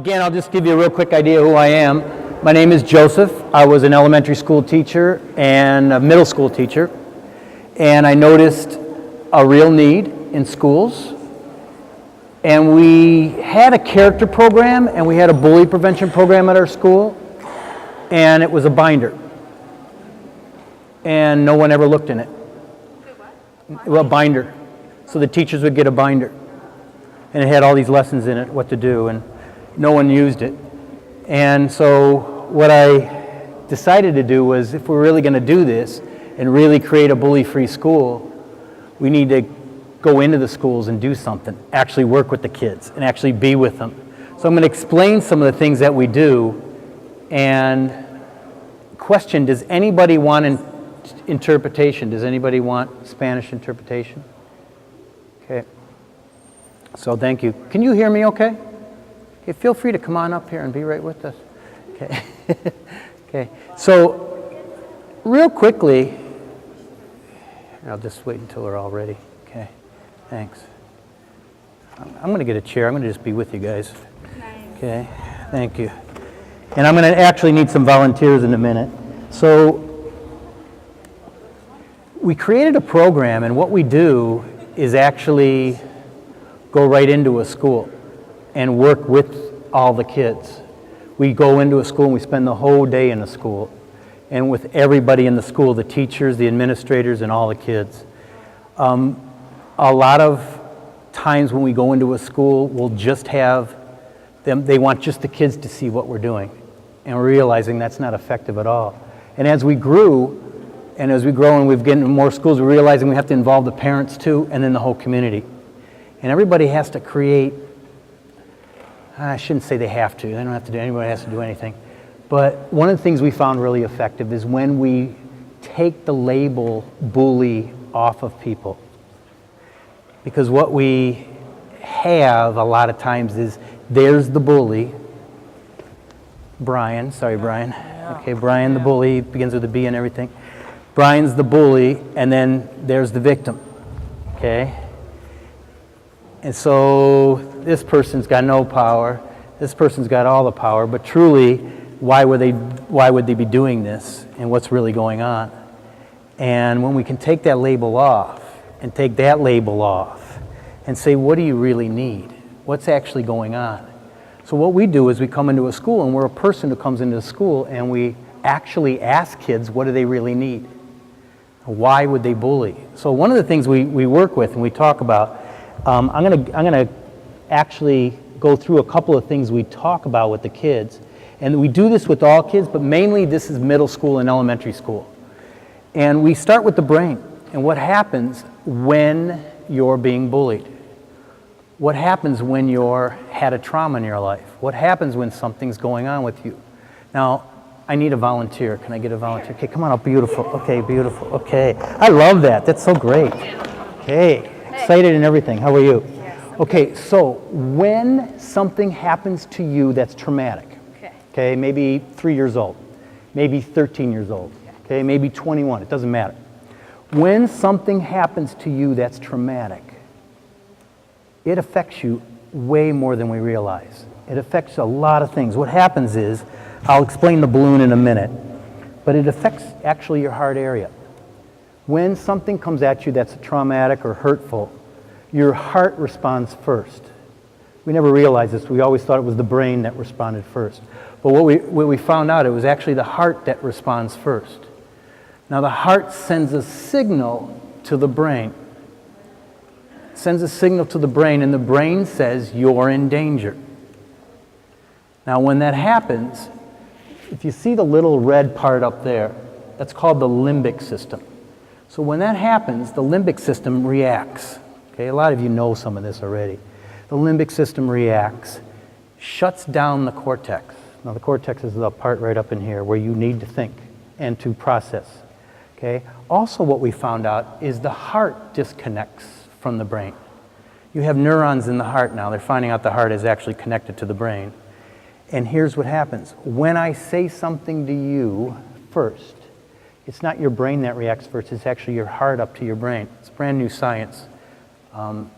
again, I'll just give you a real quick idea who I am. My name is Joseph. I was an elementary school teacher and a middle school teacher, and I noticed a real need in schools. And we had a character program and we had a bully prevention program at our school, and it was a binder. And no one ever looked in it. Well, a binder. So the teachers would get a binder. And it had all these lessons in it, what to do, and no one used it. And so what I decided to do was, if we're really going to do this and really create a bully-free school, we need to go into the schools and do something, actually work with the kids and actually be with them. So I'm going to explain some of the things that we do and question, does anybody want an interpretation? Does anybody want Spanish interpretation? Okay. So thank you. Can you hear me okay? Okay, feel free to come on up here and be right with us. Okay. Okay. So real quickly, I'll just wait until we're all ready. Okay. Thanks. I'm going to get a chair. I'm going to just be with you guys. Nice. Okay. Thank you. And I'm going to actually need some volunteers in a minute. So we created a program, and what we do is actually go right into a school and work with all the kids. We go into a school and we spend the whole day in the school, and with everybody in the school, the teachers, the administrators, and all the kids. A lot of times when we go into a school, we'll just have them, they want just the kids to see what we're doing, and we're realizing that's not effective at all. And as we grew, and as we grow and we've gotten more schools, we're realizing we have to involve the parents too, and then the whole community. And everybody has to create, I shouldn't say they have to, they don't have to do, anybody has to do anything. But one of the things we found really effective is when we take the label bully off of people. Because what we have a lot of times is, there's the bully, Brian, sorry Brian. Yeah. Okay, Brian the bully, begins with a B and everything. Brian's the bully, and then there's the victim, okay? And so this person's got no power, this person's got all the power, but truly, why would they be doing this, and what's really going on? And when we can take that label off, and take that label off, and say, what do you really need? What's actually going on? So what we do is we come into a school, and we're a person who comes into the school, and we actually ask kids, what do they really need? Why would they bully? So one of the things we work with and we talk about, I'm gonna actually go through a couple of things we talk about with the kids. And we do this with all kids, but mainly this is middle school and elementary school. And we start with the brain and what happens when you're being bullied. What happens when you're had a trauma in your life? What happens when something's going on with you? Now, I need a volunteer. Can I get a volunteer? Okay, come on up, beautiful. Okay, beautiful. Okay, I love that. That's so great. Okay, excited and everything. How are you? Okay, so when something happens to you that's traumatic, okay, maybe 3 years old, maybe 13 years old, okay, maybe 21, it doesn't matter. When something happens to you that's traumatic, it affects you way more than we realize. It affects a lot of things. What happens is, I'll explain the balloon in a minute, but it affects actually your heart area. When something comes at you that's traumatic or hurtful, your heart responds first. We never realized this. We always thought it was the brain that responded first. But what we found out, it was actually the heart that responds first. Now the heart sends a signal to the brain. It sends a signal to the brain, and the brain says, you're in danger. Now when that happens, if you see the little red part up there, that's called the limbic system. So when that happens, the limbic system reacts. Okay, a lot of you know some of this already. The limbic system reacts, shuts down the cortex. Now the cortex is the part right up in here where you need to think and to process. Okay. Also what we found out is the heart disconnects from the brain. You have neurons in the heart now. They're finding out the heart is actually connected to the brain. And here's what happens. When I say something to you first, it's not your brain that reacts first, it's actually your heart up to your brain. It's brand new science.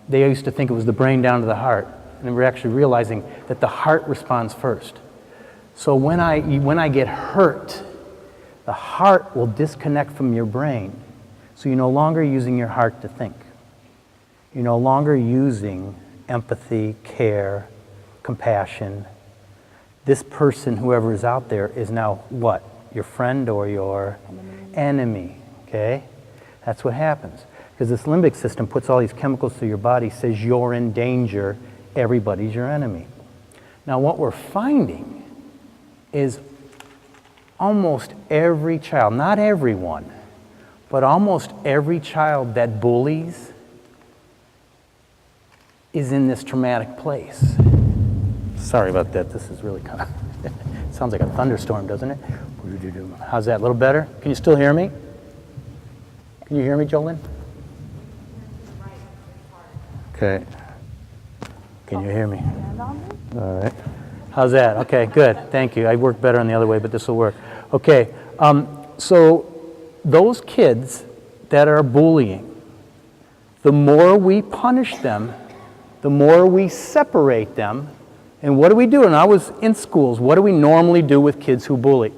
They used to think it was the brain down to the heart. and we're actually realizing that the heart responds first. So when I get hurt, the heart will disconnect from your brain. So you're no longer using your heart to think. You're no longer using empathy, care, compassion. This person, whoever is out there, is now what? Your friend or your enemy, okay? That's what happens. Because this limbic system puts all these chemicals through your body, says you're in danger, everybody's your enemy. Now what we're finding is almost every child, not everyone, but almost every child that bullies is in this traumatic place. Sorry about that, this is really kind of, sounds like a thunderstorm, doesn't it? How's that, a little better? Can you still hear me? Can you hear me, Jolene? Okay. Can you hear me? All right. How's that? Okay, good. Thank you. I worked better on the other way, but this will work. Okay. So those kids that are bullying, the more we punish them, the more we separate them. And what do we do? When I was in schools, what do we normally do with kids who bully?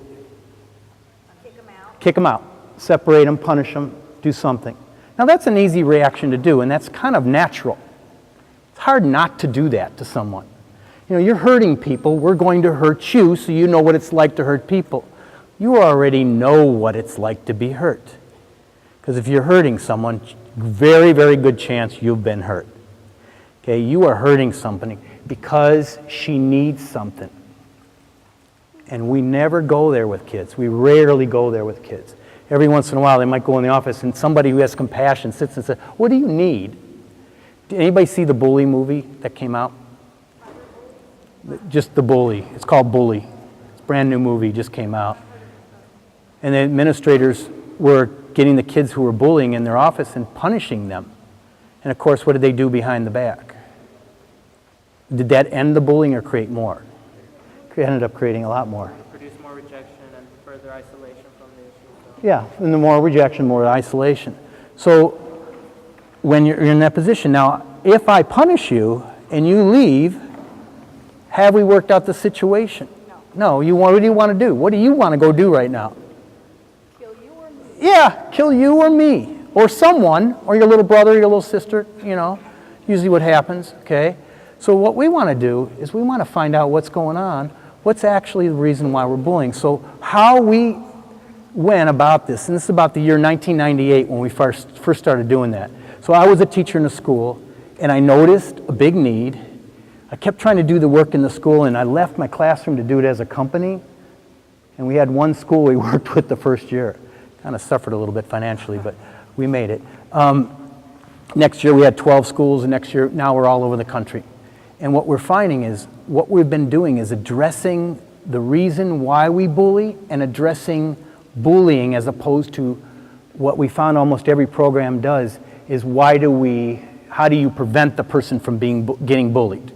Kick them out. Kick them out. Separate them, punish them, do something. Now that's an easy reaction to do, and that's kind of natural. It's hard not to do that to someone. You know, you're hurting people, we're going to hurt you, so you know what it's like to hurt people. You already know what it's like to be hurt. Because if you're hurting someone, very, very good chance you've been hurt. Okay, you are hurting somebody because she needs something. And we never go there with kids. We rarely go there with kids. Every once in a while they might go in the office and somebody who has compassion sits and says, "What do you need?" Did anybody see the Bully movie that came out? Just The Bully. It's called Bully. It's a brand new movie, just came out. And the administrators were getting the kids who were bullying in their office and punishing them. And of course, what did they do behind the back? Did that end the bullying or create more? It ended up creating a lot more. Produce more rejection and further isolation from the issue. Yeah, and the more rejection, more isolation. So when you're in that position, now, if I punish you and you leave, have we worked out the situation? No. What do you want to do? What do you want to go do right now? Kill you or me? Yeah, kill you or me, or someone, or your little brother, your little sister, you know, usually what happens, okay? So what we want to do is we want to find out what's going on, what's actually the reason why we're bullying. So how we went about this, and this is about the year 1998 when we first started doing that. So I was a teacher in a school, and I noticed a big need. I kept trying to do the work in the school, and I left my classroom to do it as a company. And we had one school we worked with the first year. Kind of suffered a little bit financially, but we made it. Next year we had 12 schools, and next year, now we're all over the country. And what we're finding is, what we've been doing is addressing the reason why we bully and addressing bullying, as opposed to what we found almost every program does is how do you prevent the person from getting bullied?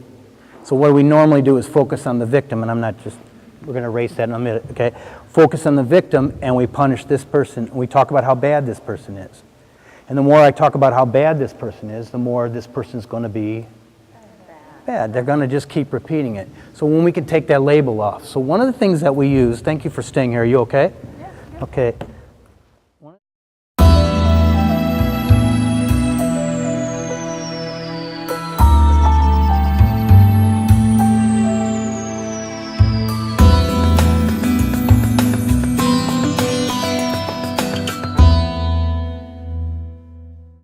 So what we normally do is focus on the victim, and we're going to erase that in a minute, okay? Focus on the victim, and we punish this person, and we talk about how bad this person is. And the more I talk about how bad this person is, the more this person's going to be bad. They're going to just keep repeating it. So when we can take that label off. So one of the things that we use, thank you for staying here, are you okay? Yeah. Okay.